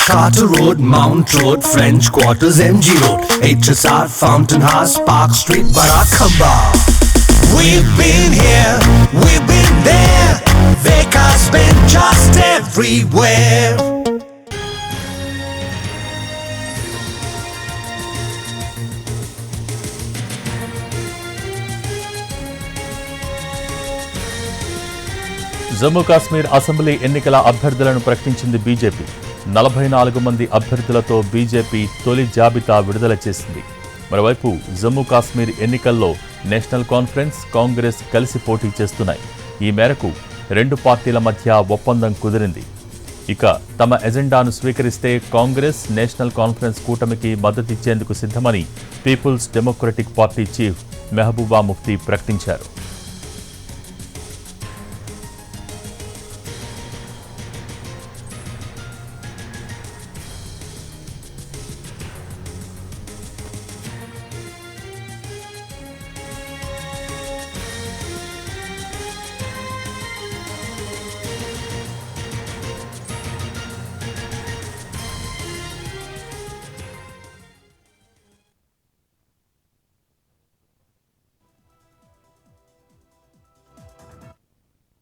Carter Road, Mount Road, French Quarters, MG Road, HSR, Fountain House, Park Street, Barackamba. We've been here, we've been there, Vekas been just everywhere. Jammu Kashmir assembly ఎన్నికల అభ్యర్థులను ప్రకటించింది BJP. 44 మంది అభ్యర్థులతో BJP తొలి జాబితా విడుదల చేసింది. మరోవైపు జమ్మూ కాశ్మీర్ ఎన్నికల్లో నేషనల్ కాన్ఫరెన్స్, కాంగ్రెస్ కలిసి పోటీ చేస్తున్నాయి. ఈ మేరకు 2 పార్టీల మధ్య ఒప్పందం కుదిరింది. ఇక తమ ఎజెండాను స్వీకరిస్తే కాంగ్రెస్, నేషనల్ కాన్ఫరెన్స్ కూటమికి మద్దతిచ్చేందుకు సిద్ధమని people's democratic party chief Mehbooba Mufti ప్రకటించారు.